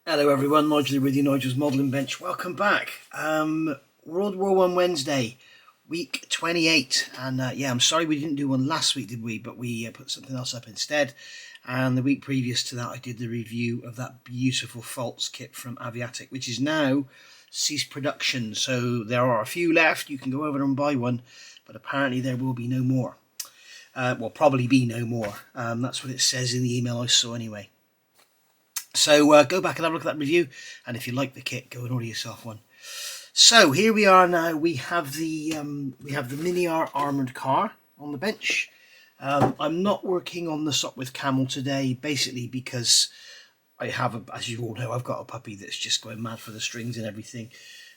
Hello everyone, Nigel with you, Nigel's Modelling Bench. Welcome back. World War I Wednesday, week 28. And yeah, I'm sorry we didn't do one last week, did we? But we put something else up instead. And the week previous to that, I did the review of that beautiful Pfalz kit from Aviattic, which is now ceased production. So there are a few left. You can go over and buy one, but apparently there will be no more. Well, probably be no more. That's what it says in the email I saw anyway. So go back and have a look at that review, and if you like the kit, go and order yourself one. So here we are now. We have the Mini armoured car on the bench. I'm not working on the Sopwith Camel today, basically because I have, as you all know, I've got a puppy that's just going mad for the strings and everything,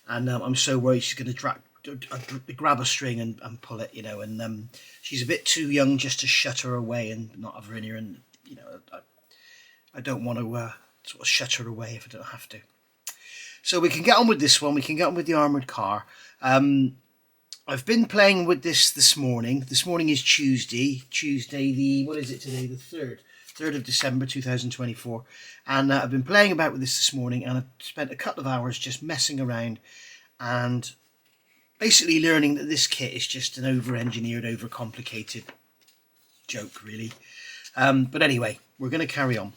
and I'm so worried she's going to grab a string and pull it, you know. And she's a bit too young just to shut her away and not have her in here, and you know, I don't want to sort of shut her away if I don't have to. So we can get on with this one. We can get on with the armoured car. I've been playing with this morning. This morning is Tuesday the, what is it today? The 3rd of December 2024. And I've been playing about with this morning, and I've spent a couple of hours just messing around and basically learning that this kit is just an over-engineered, over-complicated joke, really. But anyway, we're going to carry on.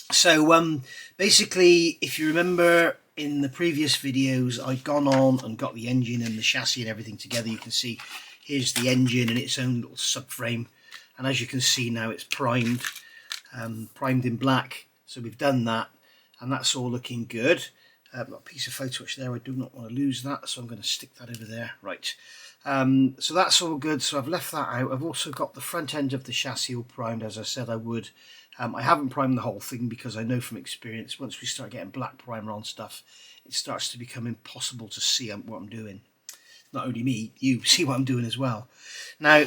So basically, if you remember in the previous videos, I'd gone on and got the engine and the chassis and everything together. You can see here's the engine and its own little subframe, and as you can see now, it's primed in black. So we've done that, and that's all looking good. I've got a piece of photo etch there. I do not want to lose that, so I'm going to stick that over there. Right. So that's all good. So I've left that out. I've also got the front end of the chassis all primed, as I said I would. I haven't primed the whole thing because I know from experience, once we start getting black primer on stuff, it starts to become impossible to see what I'm doing. Not only me, you see what I'm doing as well. Now,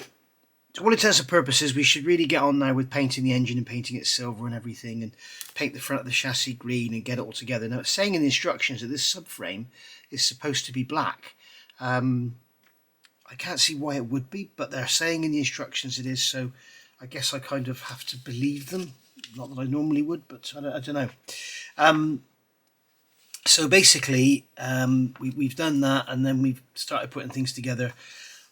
to all intents and purposes, we should really get on now with painting the engine and painting it silver and everything, and paint the front of the chassis green and get it all together. Now, it's saying in the instructions that this subframe is supposed to be black. I can't see why it would be, but they're saying in the instructions it is, so I guess I kind of have to believe them. Not that I normally would, but I don't know. So basically, we've done that, and then we've started putting things together.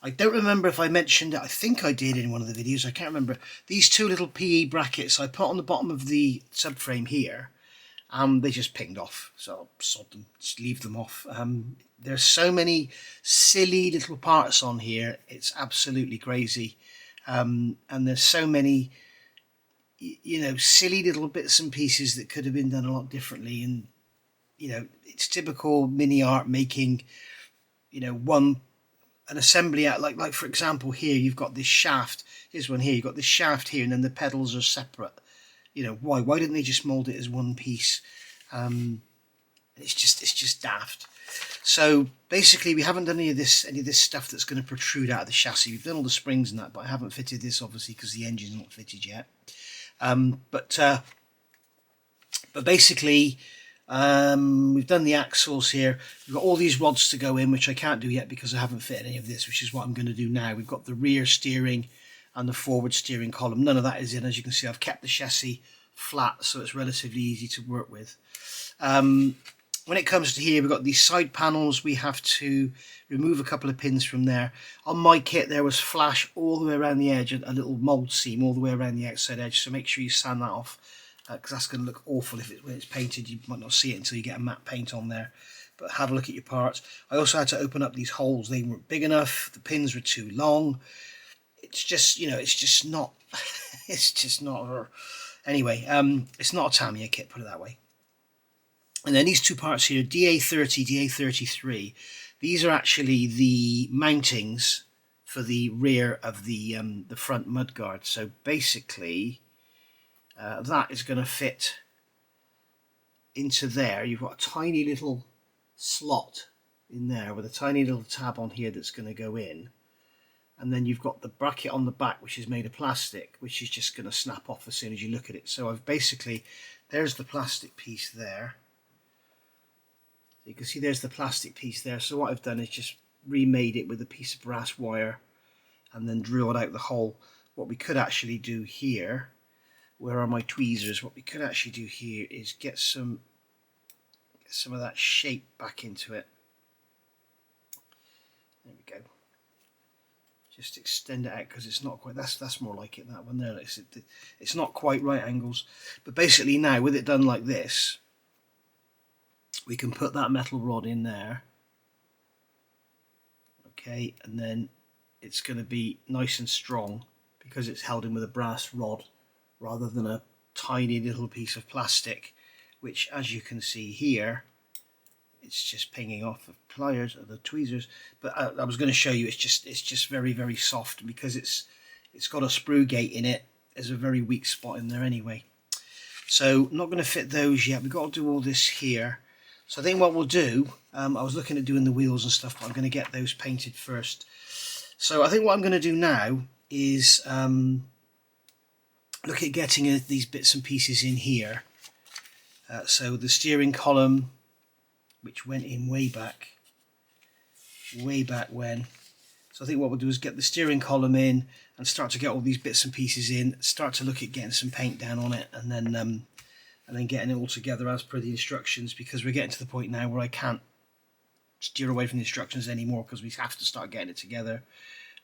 I don't remember if I mentioned it. I think I did in one of the videos. I can't remember. These two little PE brackets I put on the bottom of the subframe here. They just pinged off, so I'll sod them, just leave them off. There's so many silly little parts on here. It's absolutely crazy. And there's so many, you know, silly little bits and pieces that could have been done a lot differently. And, you know, it's typical mini art making, you know, an assembly out, like for example here, you've got this shaft. Here's one here. You've got this shaft here, and then the pedals are separate. You know, why didn't they just mold it as one piece? It's just daft. So basically, we haven't done any of this stuff that's going to protrude out of the chassis. We've done all the springs and that, but I haven't fitted this obviously because the engine's not fitted yet. But basically, we've done the axles here. We've got all these rods to go in, which I can't do yet because I haven't fitted any of this, which is what I'm going to do now. We've got the rear steering and the forward steering column. None of that is in. As you can see, I've kept the chassis flat, so it's relatively easy to work with. When it comes to here, we've got these side panels. We have to remove a couple of pins from there. On my kit, there was flash all the way around the edge, a little mould seam all the way around the outside edge, so make sure you sand that off, because that's going to look awful when it's painted. You might not see it until you get a matte paint on there, but have a look at your parts. I also had to open up these holes. They weren't big enough. The pins were too long. It's just, you know, it's just not, it's just not, anyway, it's not a Tamiya kit, put it that way. And then these two parts here, DA30, DA33, these are actually the mountings for the rear of the front mudguard. So basically, that is going to fit into there. You've got a tiny little slot in there with a tiny little tab on here that's going to go in. And then you've got the bracket on the back, which is made of plastic, which is just going to snap off as soon as you look at it. So I've basically, there's the plastic piece there. You can see there's the plastic piece there. So what I've done is just remade it with a piece of brass wire and then drilled out the hole. What we could actually do here, where are my tweezers? What we could actually do here is get some Get some of that shape back into it. There we go. Just extend it out because it's not quite, that's more like it, that one there. It's not quite right angles. But basically now, with it done like this, we can put that metal rod in there. Okay, and then it's going to be nice and strong because it's held in with a brass rod rather than a tiny little piece of plastic, which, as you can see here, it's just pinging off the pliers or the tweezers. But I was going to show you, it's just very, very soft, because it's got a sprue gate in it. There's a very weak spot in there anyway. So not going to fit those yet. We've got to do all this here. So I think what we'll do, I was looking at doing the wheels and stuff, but I'm going to get those painted first. So I think what I'm going to do now is look at getting these bits and pieces in here. So the steering column, which went in way back when. So I think what we'll do is get the steering column in and start to get all these bits and pieces in, start to look at getting some paint down on it, and then getting it all together as per the instructions, because we're getting to the point now where I can't steer away from the instructions anymore because we have to start getting it together.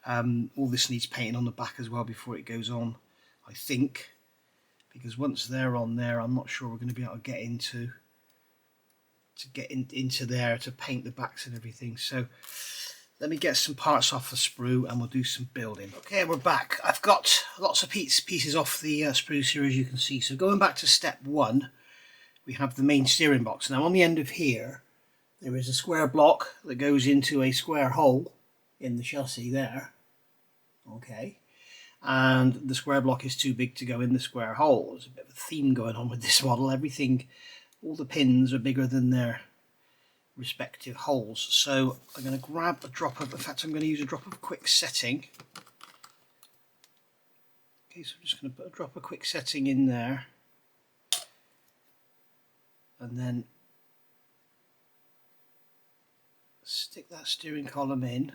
All this needs painting on the back as well before it goes on, I think, because once they're on there, I'm not sure we're going to be able to get into there to paint the backs and everything. So let me get some parts off the sprue and we'll do some building. Okay, we're back. I've got lots of pieces off the sprues here, as you can see. So going back to step 1, we have the main steering box. Now on the end of here there is a square block that goes into a square hole in the chassis there. Okay, and the square block is too big to go in the square hole. There's a bit of a theme going on with this model. Everything, all the pins are bigger than their respective holes. So I'm going to grab a drop of, in fact I'm going to use a drop of quick setting. Okay, so I'm just going to put a drop of quick setting in there, and then stick that steering column in.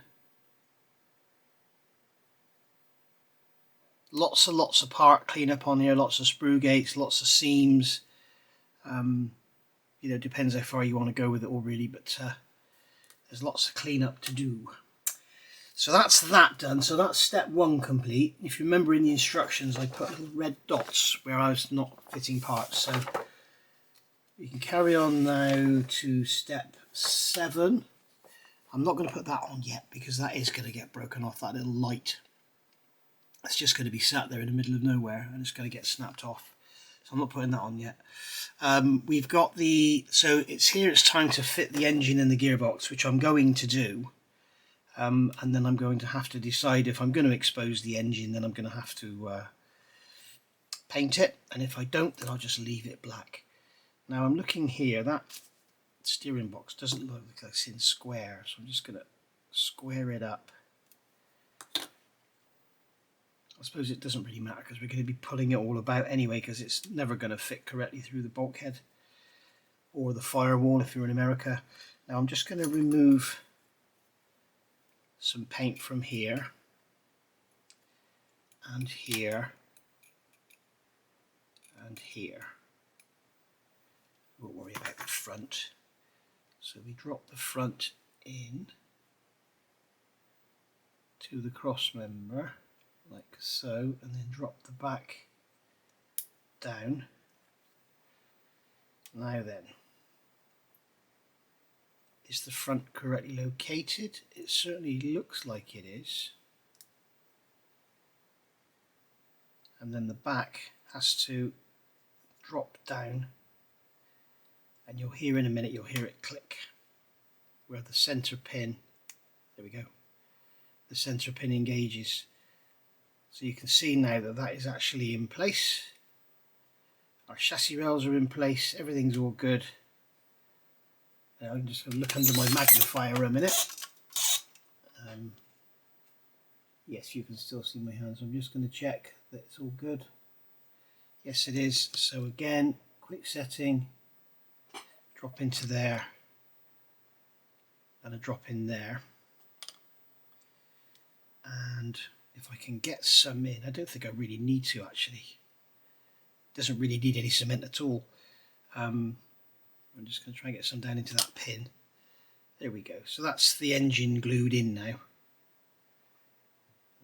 Lots of part clean up on here, lots of sprue gates, lots of seams. You know, depends how far you want to go with it all really, but there's lots of clean up to do. So that's that done. So that's step 1 complete. If you remember in the instructions, I put little red dots where I was not fitting parts. So we can carry on now to step 7. I'm not going to put that on yet because that is going to get broken off, that little light. It's just going to be sat there in the middle of nowhere and it's going to get snapped off. So I'm not putting that on yet. We've got so it's time to fit the engine and the gearbox, which I'm going to do. And then I'm going to have to decide if I'm going to expose the engine, then I'm going to have to paint it. And if I don't, then I'll just leave it black. Now I'm looking here, that steering box doesn't look like it's in square, so I'm just going to square it up. I suppose it doesn't really matter because we're going to be pulling it all about anyway, because it's never going to fit correctly through the bulkhead or the firewall if you're in America. Now I'm just going to remove some paint from here and here and here. We'll worry about the front. So we drop the front in to the cross member, like so, and then drop the back down. Now then, is the front correctly located? It certainly looks like it is. And then the back has to drop down, and you'll hear in a minute, you'll hear it click where the center pin, there we go, the center pin engages. So you can see now that that is actually in place. Our chassis rails are in place, everything's all good. Now I'm just going to look under my magnifier a minute. Yes, you can still see my hands. I'm just going to check that it's all good. Yes, it is. So again, quick setting, drop into there, and a drop in there. And if I can get some in, I don't think I really need to actually. It doesn't really need any cement at all. I'm just going to try and get some down into that pin. There we go. So that's the engine glued in now.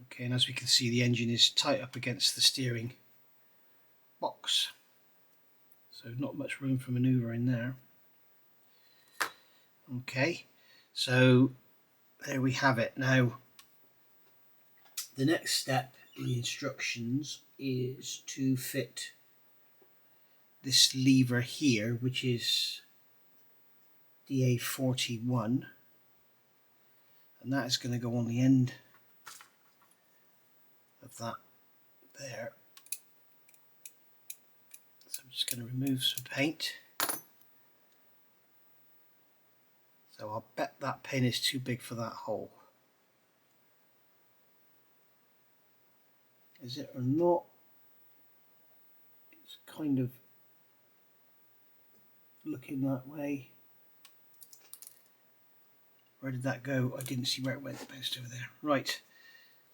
Okay, and as we can see, the engine is tight up against the steering box. So not much room for manoeuvre in there. Okay, so there we have it. Now, the next step in the instructions is to fit this lever here, which is DA41, and that is going to go on the end of that there. So I'm just going to remove some paint. So I'll bet that pin is too big for that hole. Is it or not? It's kind of looking that way. Where did that go? I didn't see where it went. It bounced over there. Right.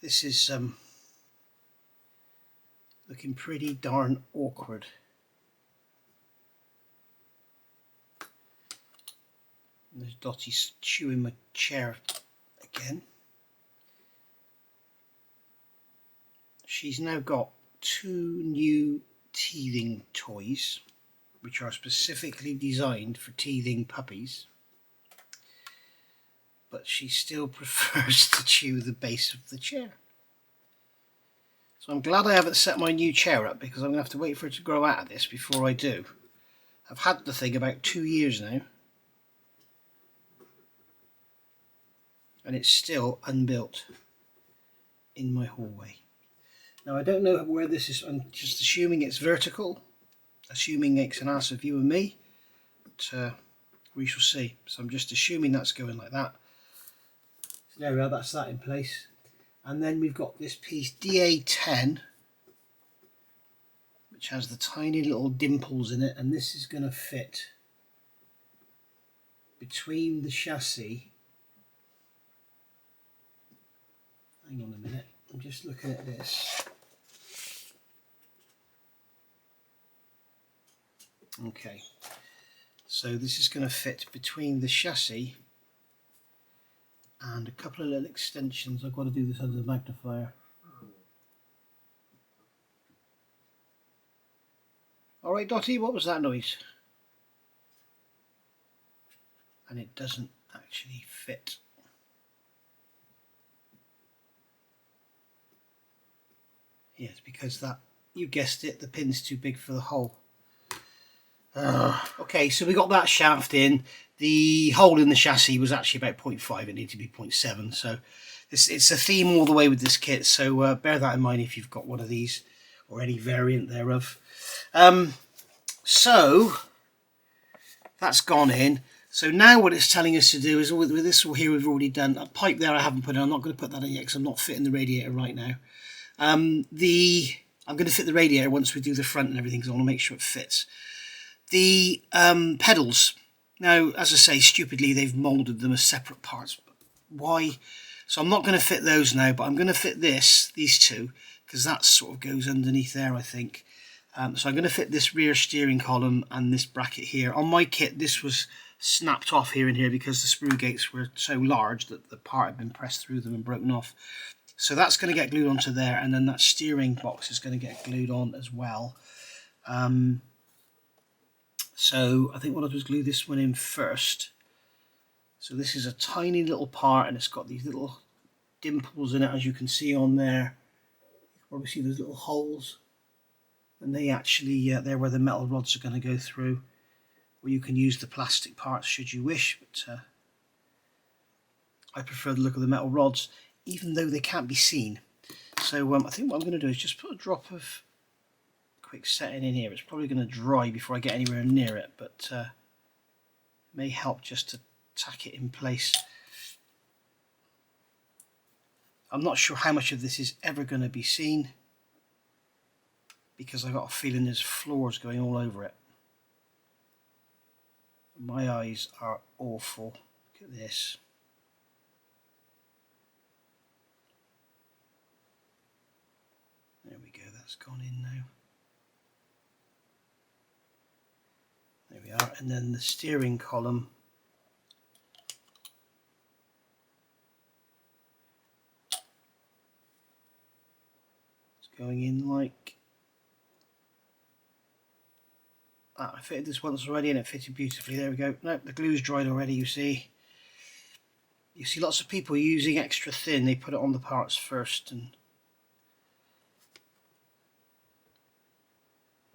This is looking pretty darn awkward. And there's Dottie chewing my chair again. She's now got 2 new teething toys, which are specifically designed for teething puppies, but she still prefers to chew the base of the chair. So I'm glad I haven't set my new chair up, because I'm going to have to wait for it to grow out of this before I do. I've had the thing about 2 years now, and it's still unbuilt in my hallway. Now I don't know where this is, I'm just assuming it's vertical, assuming it's an ass of you and me, but we shall see. So I'm just assuming that's going like that. So there we are, that's that in place. And then we've got this piece DA10, which has the tiny little dimples in it, and this is going to fit between the chassis. Hang on a minute, I'm just looking at this. Okay, so this is going to fit between the chassis and a couple of little extensions. I've got to do this under the magnifier. Alright Dottie, what was that noise? And it doesn't actually fit. Yes, because that, you guessed it, the pin's too big for the hole. Okay, so we got that shaft in. The hole in the chassis was actually about 0.5, it needed to be 0.7, so it's a theme all the way with this kit, so bear that in mind if you've got one of these or any variant thereof. So that's gone in. So now what it's telling us to do is, with this here we've already done a pipe there. I haven't put in. I'm not going to put that in yet because I'm not fitting the radiator right now. I'm going to fit the radiator once we do the front and everything, because I want to make sure it fits. The pedals, now as I say, stupidly they've moulded them as separate parts. Why? So I'm not going to fit those now, but I'm going to fit these two, because that sort of goes underneath there, I think. So I'm going to fit this rear steering column and this bracket here. On my kit, this was snapped off here and here because the screw gates were so large that the part had been pressed through them and broken off. So that's going to get glued onto there, and then that steering box is going to get glued on as well. So I think what I'll do is glue this one in first. So this is a tiny little part, and it's got these little dimples in it, as you can see on there. You can probably see those little holes, and they actually, they're where the metal rods are going to go through. Or you can use the plastic parts should you wish, but I prefer the look of the metal rods, even though they can't be seen. So I think what I'm going to do is just put a drop of quick setting in here. It's probably going to dry before I get anywhere near it, but it may help just to tack it in place. I'm not sure how much of this is ever going to be seen, because I've got a feeling there's floors going all over it. My eyes are awful. Look at this. There we go, that's gone in now. There There we are, and then the steering column is going in like that. I fitted this once already and it fitted beautifully. There we go. Nope, the glue's dried already, you see. You see lots of people using extra thin, they put it on the parts first, and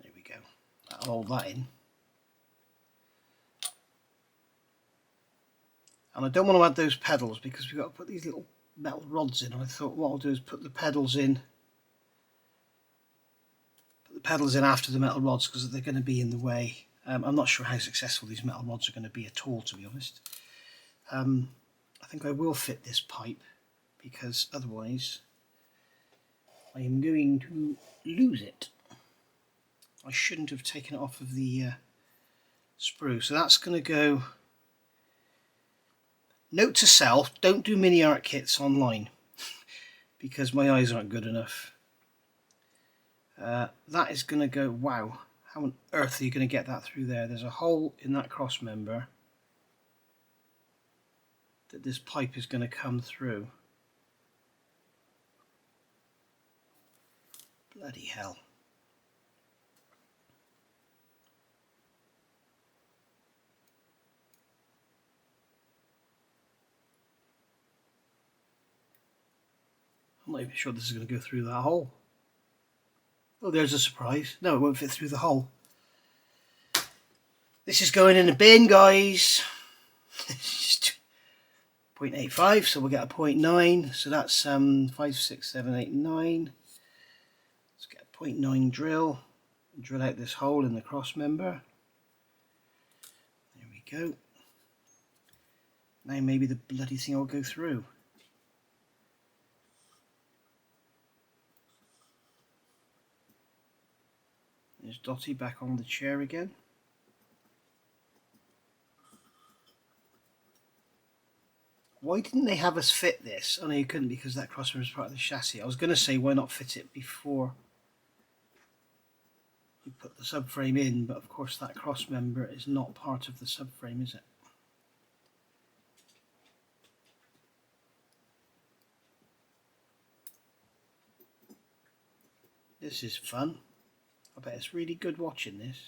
there we go. That'll hold that in. And I don't want to add those pedals because we've got to put these little metal rods in. And I thought what I'll do is put the pedals in after the metal rods because they're going to be in the way. I'm not sure how successful these metal rods are going to be at all, to be honest. I think I will fit this pipe because otherwise I am going to lose it. I shouldn't have taken it off of the sprue. So that's going to go. Note to self, don't do mini art kits online because my eyes aren't good enough. That is going to go, wow, how on earth are you going to get that through there? There's a hole in that cross member that this pipe is going to come through. Bloody hell. I'm not even sure this is going to go through that hole. Oh, there's a surprise. No, it won't fit through the hole. This is going in a bin, guys. 0.85, so we'll get a 0.9. So that's 5, 6, 7, 8, 9. Let's get a 0.9 drill. Drill out this hole in the cross member. There we go. Now maybe the bloody thing will go through. There's Dotty back on the chair again. Why didn't they have us fit this? Oh no, you couldn't because that crossmember is part of the chassis. I was going to say why not fit it before you put the subframe in, but of course that crossmember is not part of the subframe, is it? This is fun. I bet it's really good watching this.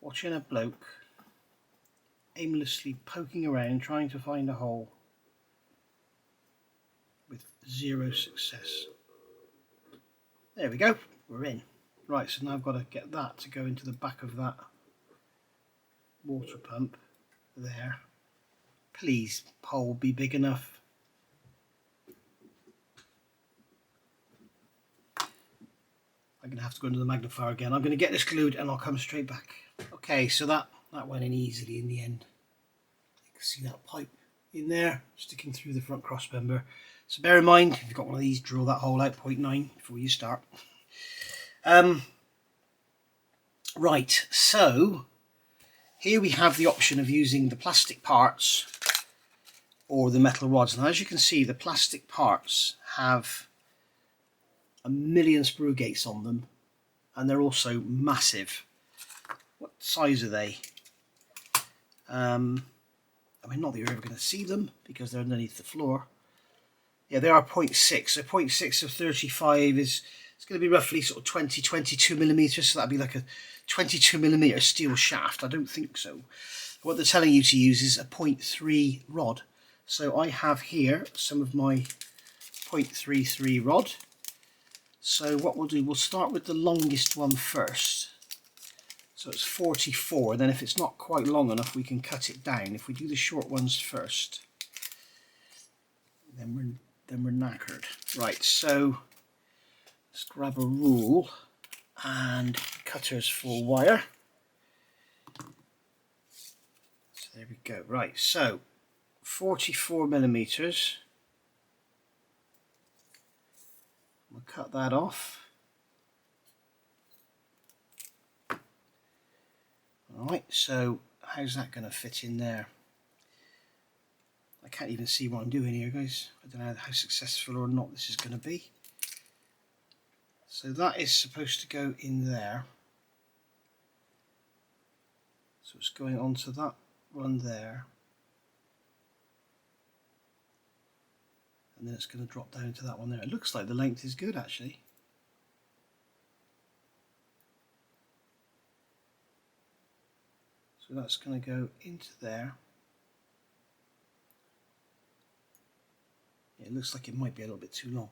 Watching a bloke aimlessly poking around trying to find a hole with zero success. There we go, we're in. Right, so now I've got to get that to go into the back of that water pump there. Please, hole be big enough. I'm going to have to go into the magnifier again. I'm going to get this glued and I'll come straight back. Okay, so that went in easily in the end. You can see that pipe in there sticking through the front cross member. So bear in mind, if you've got one of these, drill that hole out 0.9 before you start. Right, so here we have the option of using the plastic parts or the metal rods. Now as you can see, the plastic parts have a million sprue gates on them and they're also massive. What size are they? I mean, not that you're ever going to see them because they're underneath the floor. Yeah, they are 0.6. So 0.6 of 35 is it's going to be roughly sort of 20, 22 millimeters. So that'd be like a 22 millimeter steel shaft. I don't think so. What they're telling you to use is a 0.3 rod. So I have here some of my 0.33 rod. So what we'll do, we'll start with the longest one first. So it's 44, then if it's not quite long enough we can cut it down. If we do the short ones first, then we're knackered. Right, so let's grab a rule and cutters for wire. So there we go. Right, so 44 millimeters. We'll cut that off. Alright, so how's that going to fit in there? I can't even see what I'm doing here, guys. I don't know how successful or not this is going to be. So that is supposed to go in there. So it's going onto that one there. And then it's going to drop down to that one there. It looks like the length is good actually. So that's going to go into there. It looks like it might be a little bit too long.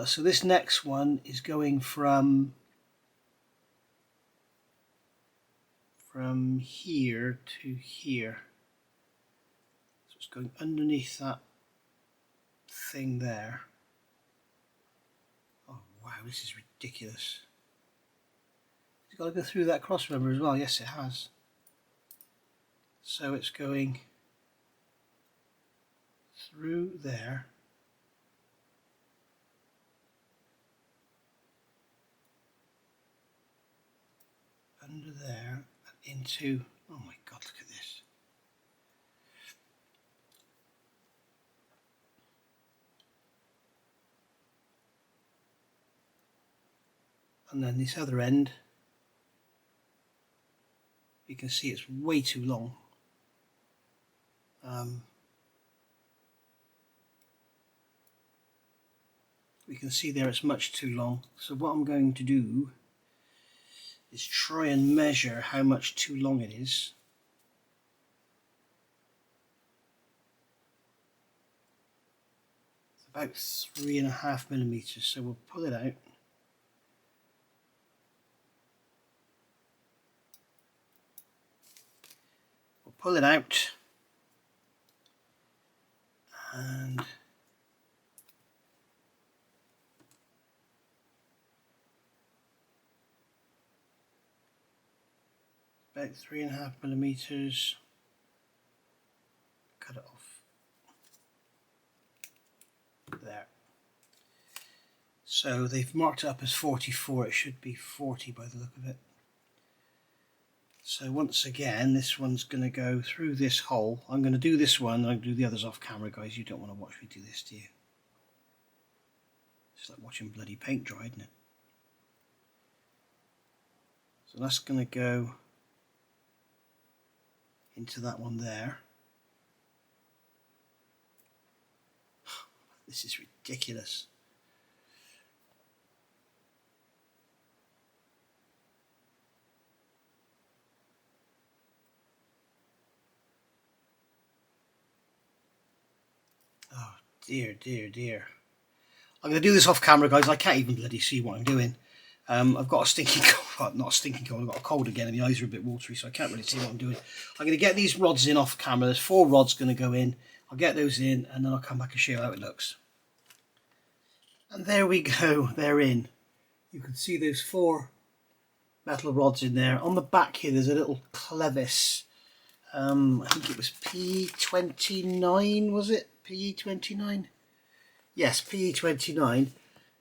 So this next one is going from here to here. So it's going underneath that thing there. Oh wow, this is ridiculous. It's got to go through that cross member as well. Yes, it has. So it's going through there. Under there and into, oh my god, look at this. And then this other end, you can see it's way too long. We can see there it's much too long. So what I'm going to do is try and measure how much too long it is. It's about 3.5 millimeters, so we'll pull it out. We'll pull it out and about 3.5 millimeters. Cut it off there. So they've marked it up as 44. It should be 40 by the look of it. So once again, this one's going to go through this hole. I'm going to do this one. I'll do the others off camera, guys. You don't want to watch me do this, do you? It's like watching bloody paint dry, isn't it? So that's going to go into that one there. This is ridiculous. Oh dear, dear, dear. I'm going to do this off camera, guys. I can't even bloody see what I'm doing. I've got a stinking cold, well, not a stinking cold, I've got a cold again and the eyes are a bit watery, so I can't really see what I'm doing. I'm going to get these rods in off camera. There's 4 rods going to go in. I'll get those in and then I'll come back and show you how it looks. And there we go, they're in. You can see those 4 metal rods in there. On the back here there's a little clevis. I think it was P29, was it? PE29? Yes, PE29.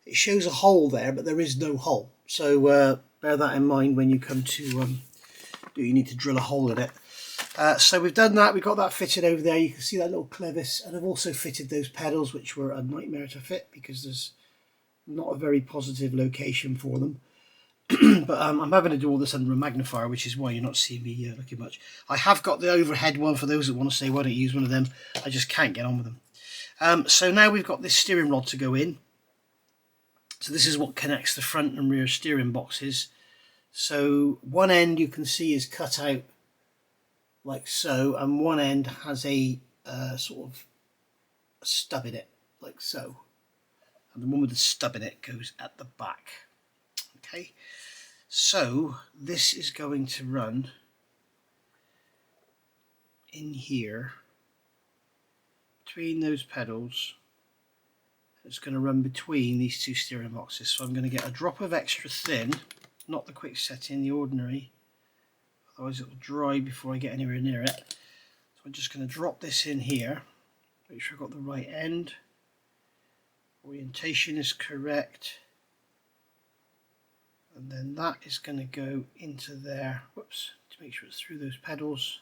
It shows a hole there, but there is no hole. So bear that in mind when you come to you need to drill a hole in it. So we've done that. We've got that fitted over there. You can see that little clevis, and I've also fitted those pedals, which were a nightmare to fit because there's not a very positive location for them. But I'm having to do all this under a magnifier, which is why you're not seeing me looking much. I have got the overhead one for those that want to say, why don't you use one of them? I just can't get on with them. So now we've got this steering rod to go in. So this is what connects the front and rear steering boxes. So one end you can see is cut out like so, and one end has a sort of a stub in it, like so. And the one with the stub in it goes at the back. Okay, so this is going to run in here between those pedals. It's going to run between these 2 steering boxes. So I'm going to get a drop of extra thin, not the quick setting, the ordinary, otherwise it will dry before I get anywhere near it. So I'm just going to drop this in here, make sure I've got the right end, orientation is correct, and then that is going to go into there, whoops, to make sure it's through those pedals.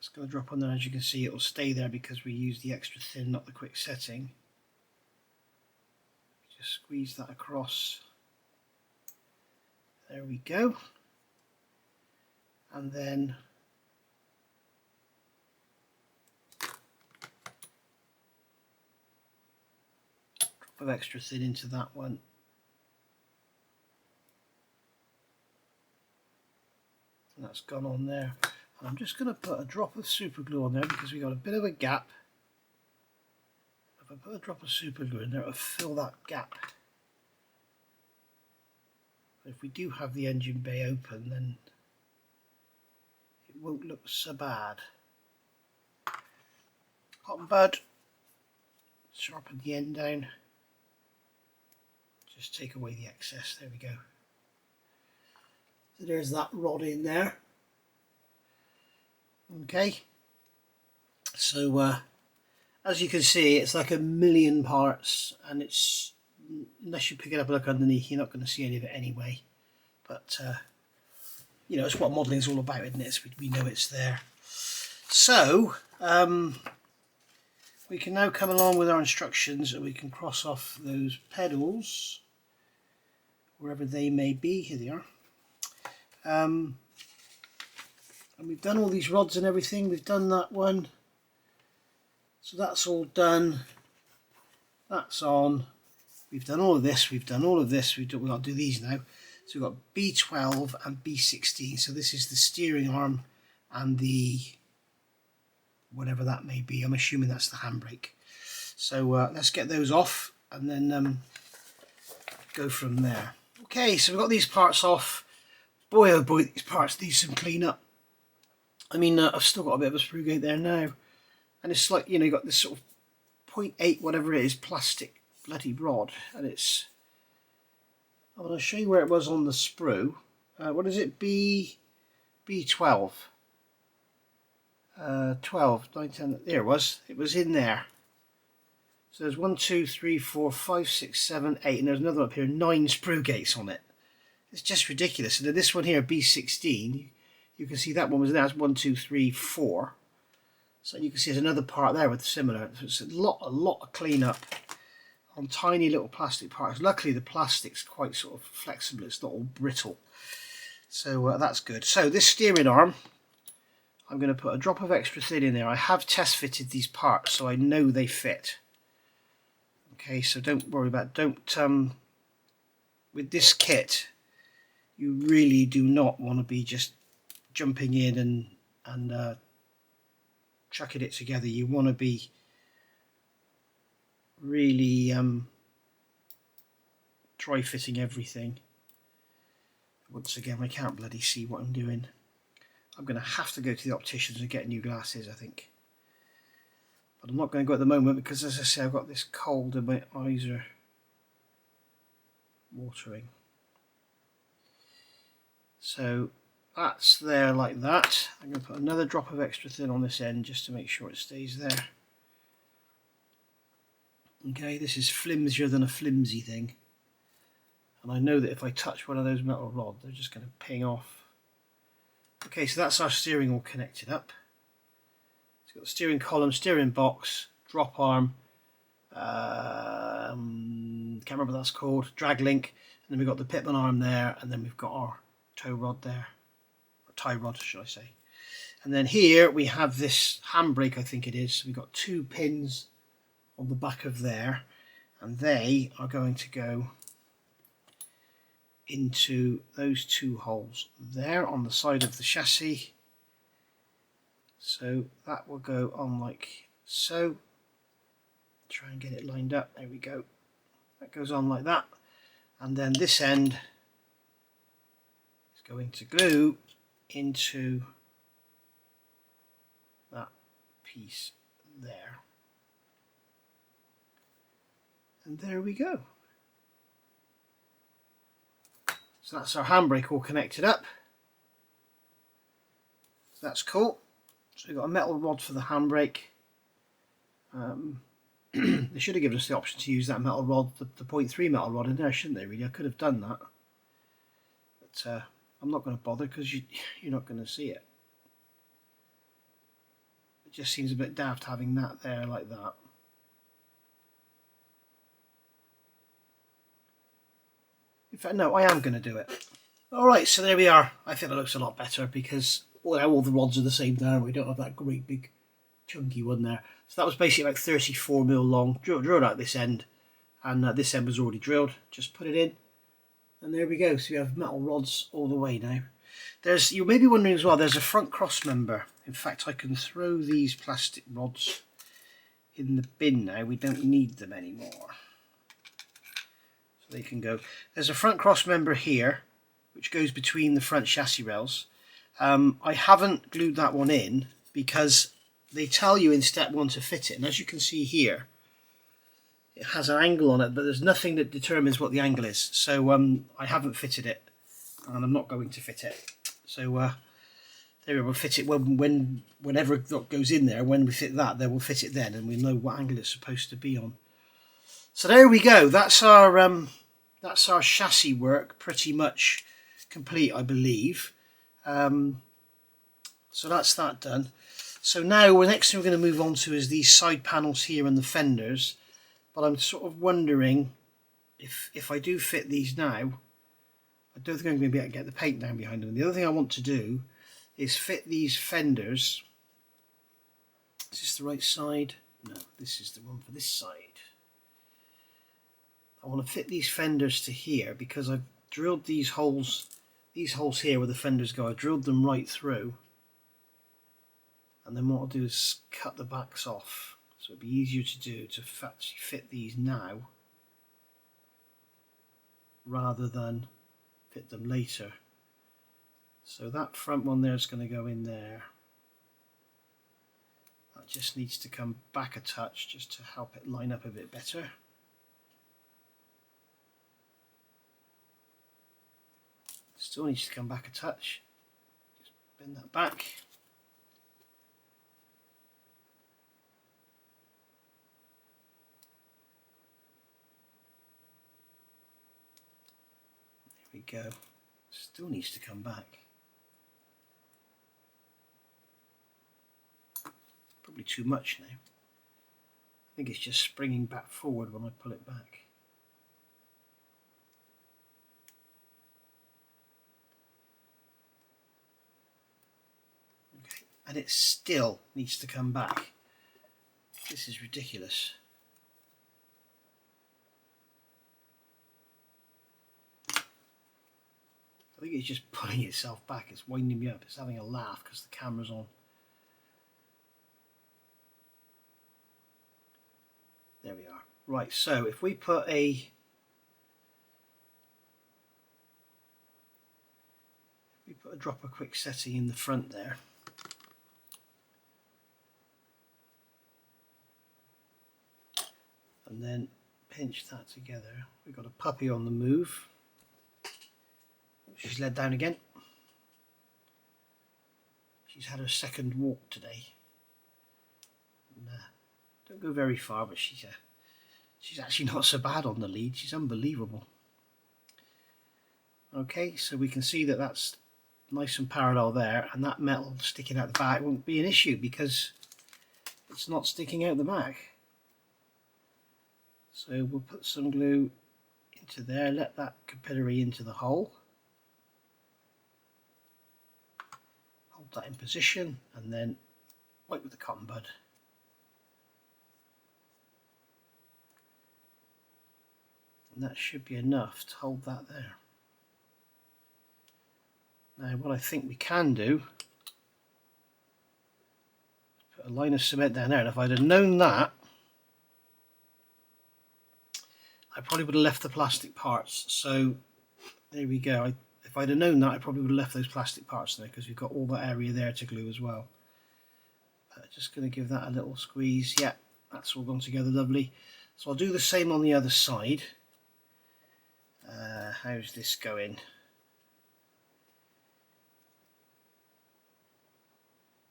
It's going to drop on there. As you can see, it will stay there because we use the extra thin, not the quick setting. Just squeeze that across. There we go. And then drop of extra thin into that one. And that's gone on there. And I'm just going to put a drop of super glue on there because we got a bit of a gap. If I put a drop of super glue in there, it'll fill that gap. If we do have the engine bay open, then it won't look so bad. Cotton bud, sharpen the end down, just take away the excess. There we go. So there's that rod in there. Okay, so as you can see, it's like a million parts, and it's, unless you pick it up and look underneath, you're not going to see any of it anyway. But you know, it's what modelling is all about, isn't it? So we know it's there. So we can now come along with our instructions, and we can cross off those pedals wherever they may be. Here they are. And we've done all these rods and everything. We've done that one, so that's all done. That's on. We've done all of this. We've done all of this. We've got to do these now. So we've got B12 and B16. So this is the steering arm and the whatever that may be. I'm assuming that's the handbrake. So let's get those off and then go from there. Okay, so we've got these parts off. Boy, oh boy, these parts need some clean up. I mean, I've still got a bit of a screw gate there now, and it's like, you know, you've got this sort of 0.8 whatever it is plastic bloody rod, and it's, I'm going to show you where it was on the sprue. What is it? B12. 12, 9, 10, there it was. It was in there. So there's 1, 2, 3, 4, 5, 6, 7, 8, and there's another up here, 9 sprue gates on it. It's just ridiculous. And then this one here, B16, you can see that one was there. That's 1, 2, 3, 4. So you can see there's another part there with similar. So it's a lot of cleanup on tiny little plastic parts. Luckily the plastic's quite sort of flexible. It's not all brittle. So that's good. So this steering arm, I'm going to put a drop of extra thin in there. I have test fitted these parts, so I know they fit. Okay, so don't worry about it. With this kit, you really do not want to be just jumping in and chucking it together. You want to be really dry fitting everything. Once again, I can't bloody see what I'm doing. I'm going to have to go to the opticians and get new glasses, I think. But I'm not going to go at the moment because, as I say, I've got this cold and my eyes are watering. So that's there like that. I'm going to put another drop of extra thin on this end just to make sure it stays there. Okay, this is flimsier than a flimsy thing. And I know that if I touch one of those metal rods, they're just going to ping off. Okay, so that's our steering all connected up. It's got the steering column, steering box, drop arm, can't remember what that's called, drag link, and then we've got the pitman arm there, and then we've got our tow rod there, or tie rod should I say. And then here we have this handbrake, I think it is. We've got 2 pins on the back of there, and they are going to go into those 2 holes there on the side of the chassis. So that will go on like so. Try and get it lined up. There we go. That goes on like that. And then this end is going to glue into that piece there. And there we go. So that's our handbrake all connected up. So that's cool. So we've got a metal rod for the handbrake. They should have given us the option to use that metal rod, the 0.3 metal rod in there, shouldn't they really? I could have done that. But I'm not going to bother because you're not going to see it. It just seems a bit daft having that there like that. In fact, no, I am going to do it. Alright, so there we are. I think it looks a lot better because all the rods are the same now. We don't have that great big chunky one there. So that was basically like 34mm long. Drilled out this end, and this end was already drilled. Just put it in, and there we go. So we have metal rods all the way now. You may be wondering as well, there's a front cross member. In fact, I can throw these plastic rods in the bin now. We don't need them anymore. So they can go. There's a front cross member here, which goes between the front chassis rails. I haven't glued that one in because they tell you in step 1 to fit it, and as you can see here, it has an angle on it, but there's nothing that determines what the angle is. So I haven't fitted it, and I'm not going to fit it. So there we will fit it whenever it goes in there. When we fit that, then we'll fit it then, and we know what angle it's supposed to be on. So there we go. That's our chassis work pretty much complete, I believe. So that's that done. So now the next thing we're going to move on to is these side panels here and the fenders. But I'm sort of wondering if I do fit these now, I don't think I'm going to be able to get the paint down behind them. The other thing I want to do is fit these fenders. Is this the right side? No, this is the one for this side. I want to fit these fenders to here because I've drilled these holes here where the fenders go. I've drilled them right through, and then what I'll do is cut the backs off, so it'll be easier to do to actually fit these now rather than fit them later. So that front one there is going to go in there. That just needs to come back a touch just to help it line up a bit better. Still needs to come back a touch. Just bend that back. There we go. Still needs to come back. Probably too much now. I think it's just springing back forward when I pull it back. Okay, and it still needs to come back. This is ridiculous. I think it's just pulling itself back. It's winding me up. It's having a laugh because the camera's on. There we are. Right, so if we put a dropper quick setting in the front there, and then pinch that together, we've got a puppy on the move. She's led down again. She's had her second walk today. And, don't go very far, but she's actually not so bad on the lead. She's unbelievable. Okay, so we can see that that's nice and parallel there, and that metal sticking out the back won't be an issue because it's not sticking out the back. So we'll put some glue into there, let that capillary into the hole. Hold that in position and then wipe with the cotton bud. And that should be enough to hold that there. Now what I think we can do, put a line of cement down there, and if I'd have known that, I probably would have left the plastic parts. So there we go. If I'd have known that, I probably would have left those plastic parts there because we've got all that area there to glue as well. Just going to give that a little squeeze. Yeah, that's all gone together lovely. So I'll do the same on the other side. How's this going?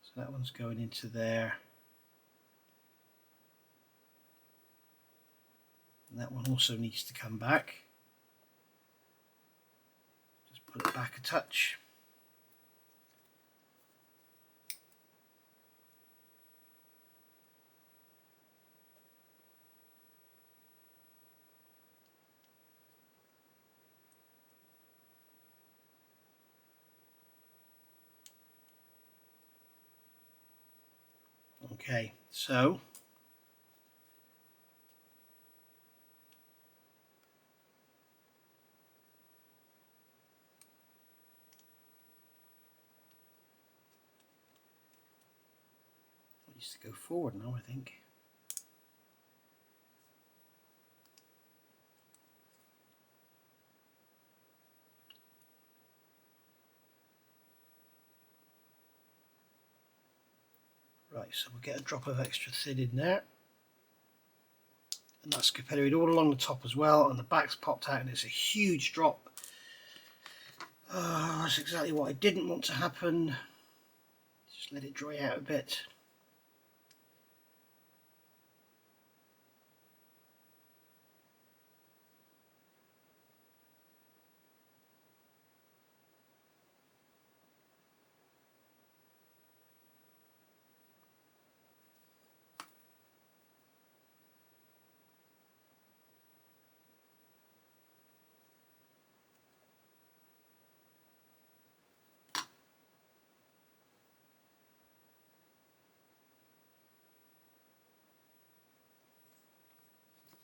So that one's going into there. And that one also needs to come back. Just pull it back a touch. Okay, so it needs to go forward now, I think. Right, so we'll get a drop of extra thin in there. And that's capillaryed all along the top as well, and the back's popped out and it's a huge drop. That's exactly what I didn't want to happen. Just let it dry out a bit.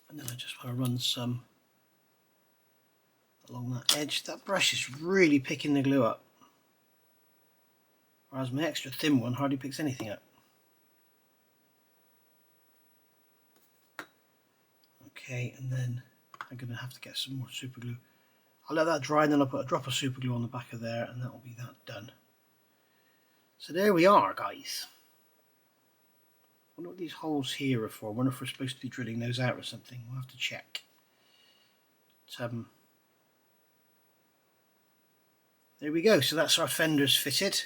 And then I just want to run some along that edge. That brush is really picking the glue up, whereas my extra thin one hardly picks anything up. Okay, and then I'm going to have to get some more super glue. I'll let that dry and then I'll put a drop of super glue on the back of there and that will be that done. So there we are, guys. I wonder what these holes here are for. I wonder if we're supposed to be drilling those out or something. We'll have to check. But, there we go. So that's our fenders fitted.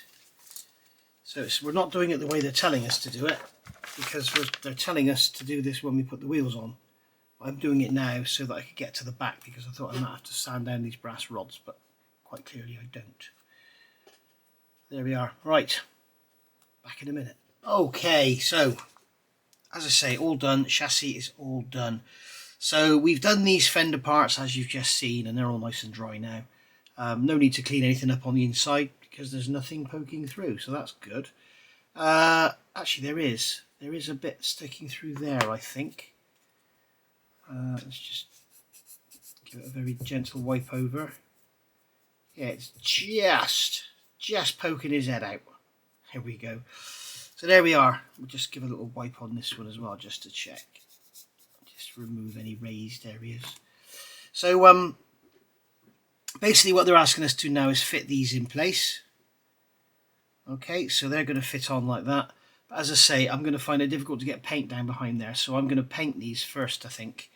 So we're not doing it the way they're telling us to do it, because they're telling us to do this when we put the wheels on. I'm doing it now so that I could get to the back, because I thought I might have to sand down these brass rods, but quite clearly I don't. There we are. Right, back in a minute. Okay, so as I say, all done. Chassis is all done. So we've done these fender parts as you've just seen, and they're all nice and dry now. No need to clean anything up on the inside because there's nothing poking through, so that's good. Actually, there is a bit sticking through there, I think. Let's just give it a very gentle wipe over. Yeah, it's just poking his head out. Here we go. So there we are. We'll just give a little wipe on this one as well, just to check. Just remove any raised areas. So basically what they're asking us to now is fit these in place. Okay, so they're going to fit on like that. But as I say, I'm going to find it difficult to get paint down behind there, so I'm going to paint these first, I think.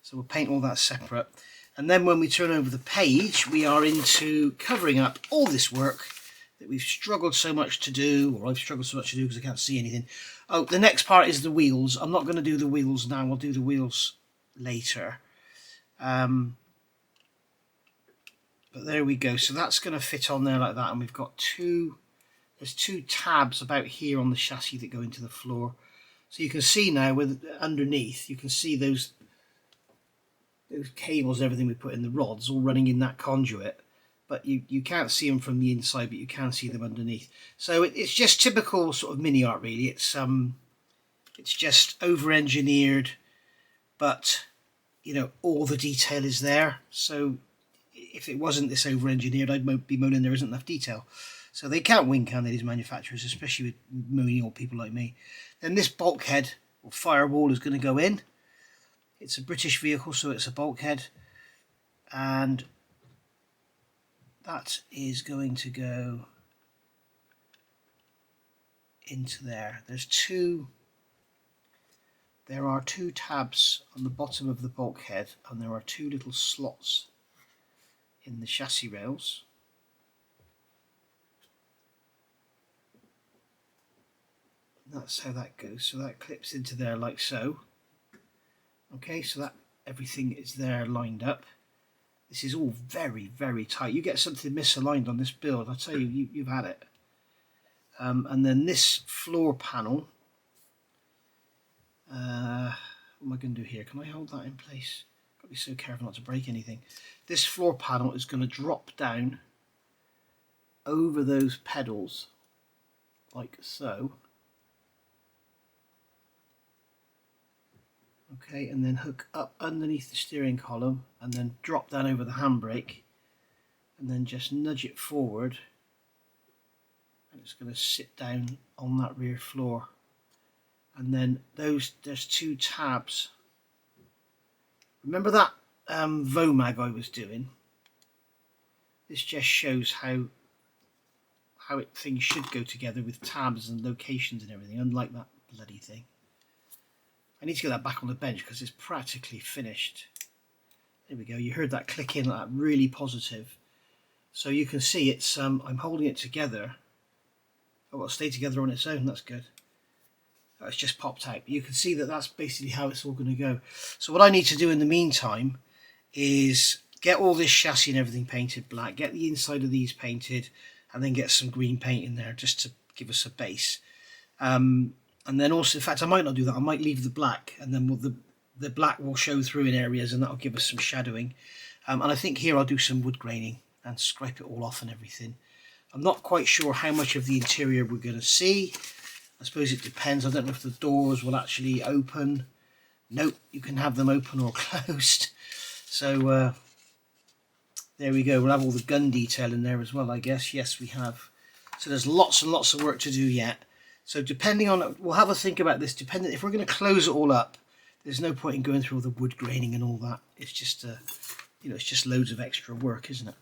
So we'll paint all that separate. And then when we turn over the page, we are into covering up all this work that we've struggled so much to do, or I've struggled so much to do because I can't see anything. Oh, the next part is the wheels. I'm not going to do the wheels now. We'll do the wheels later. But there we go. So that's going to fit on there like that. And we've got there's two tabs about here on the chassis that go into the floor. So you can see now with underneath, you can see those cables, everything we put in the rods, all running in that conduit. But you can't see them from the inside, but you can see them underneath. So it's just typical sort of mini art, really. It's just over-engineered, but you know, all the detail is there. So if it wasn't this over-engineered, I'd be moaning there isn't enough detail. So they can't win, can they, these manufacturers, especially with moaning old people like me. Then this bulkhead or firewall is going to go in. It's a British vehicle, so it's a bulkhead, and that is going to go into there. There are two tabs on the bottom of the bulkhead, and there are two little slots in the chassis rails. That's how that goes. So that clips into there like so. Okay, so that everything is there lined up. This is all very, very tight. You get something misaligned on this build, I'll tell you, you've had it. And then this floor panel, what am I going to do here? Can I hold that in place? Got to be so careful not to break anything. This floor panel is going to drop down over those pedals, like so. Okay, and then hook up underneath the steering column and then drop down over the handbrake and then just nudge it forward, and it's going to sit down on that rear floor. And then there's 2 tabs. Remember that VOMAG I was doing? This just shows how things should go together with tabs and locations and everything, unlike that bloody thing. I need to get that back on the bench because it's practically finished. There we go, you heard that click in, like that, really positive. So you can see it's I'm holding it together. Oh, it'll stay together on its own, that's good. It's just popped out. You can see that that's basically how it's all going to go. So what I need to do in the meantime is get all this chassis and everything painted black, get the inside of these painted, and then get some green paint in there just to give us a base. And then also, in fact, I might not do that. I might leave the black, and then the black will show through in areas, and that'll give us some shadowing. And I think here I'll do some wood graining and scrape it all off and everything. I'm not quite sure how much of the interior we're going to see. I suppose it depends. I don't know if the doors will actually open. Nope, you can have them open or closed. So there we go. We'll have all the gun detail in there as well, I guess. Yes, we have. So there's lots and lots of work to do yet. So depending on, we'll have a think about this. Depending, if we're going to close it all up, there's no point in going through all the wood graining and all that. It's just, you know, it's just loads of extra work, isn't it?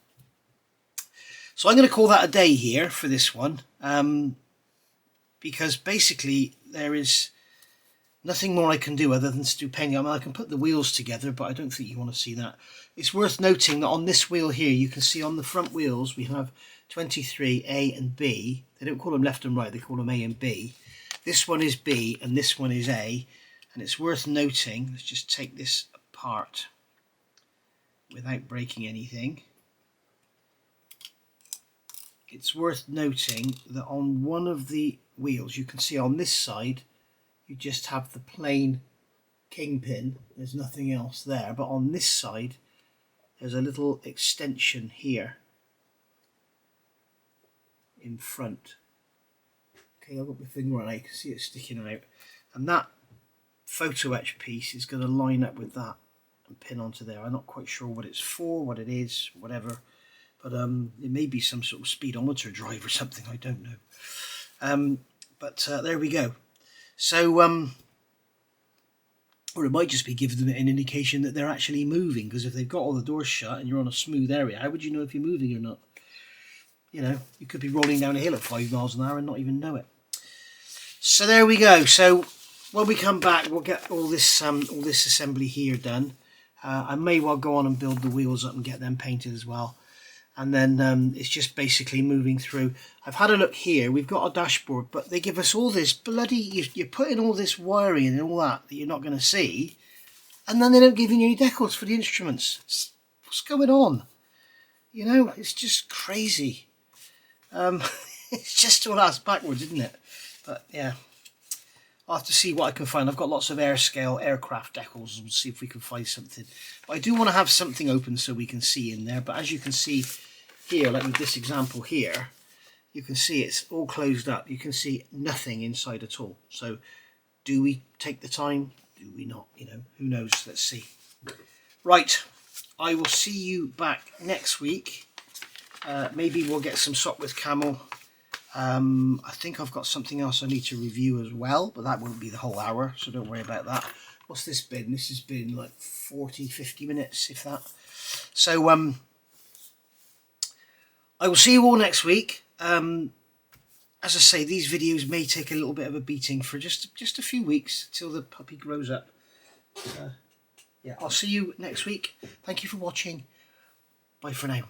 So I'm going to call that a day here for this one. Because basically there is nothing more I can do other than to do painting. I mean, I can put the wheels together, but I don't think you want to see that. It's worth noting that on this wheel here, you can see on the front wheels we have 23 A and B. They don't call them left and right, they call them A and B. This one is B and this one is A. And it's worth noting, let's just take this apart without breaking anything. It's worth noting that on one of the wheels, you can see on this side, you just have the plain kingpin. There's nothing else there. But on this side, there's a little extension here in front. Okay, I've got my finger on it. You can see it sticking out. And that photo etch piece is going to line up with that and pin onto there. I'm not quite sure what it's for, what it is, whatever. But it may be some sort of speedometer drive or something, I don't know. But there we go. So, or it might just be giving them an indication that they're actually moving, because if they've got all the doors shut and you're on a smooth area, how would you know if you're moving or not? You know, you could be rolling down a hill at 5 miles an hour and not even know it. So there we go. So when we come back, we'll get all this assembly here done. I may well go on and build the wheels up and get them painted as well. And then it's just basically moving through. I've had a look here. We've got a dashboard, but they give us all this bloody... You're putting all this wiring and all that you're not going to see. And then they don't give you any decals for the instruments. What's going on? You know, it's just crazy. It's just all ass backwards, isn't it? But yeah, I'll have to see what I can find. I've got lots of air-scale aircraft decals. We'll see if we can find something. But I do want to have something open so we can see in there. But as you can see here, like with this example here, you can see it's all closed up. You can see nothing inside at all. So do we take the time? Do we not? You know, who knows? Let's see. Right, I will see you back next week. Maybe we'll get some sock with camel. I think I've got something else I need to review as well, but that won't be the whole hour, so don't worry about that. What's this been? This has been like 40-50 minutes, if that. So I will see you all next week. As I say, these videos may take a little bit of a beating for just a few weeks till the puppy grows up. Yeah, I'll see you next week. Thank you for watching. Bye for now.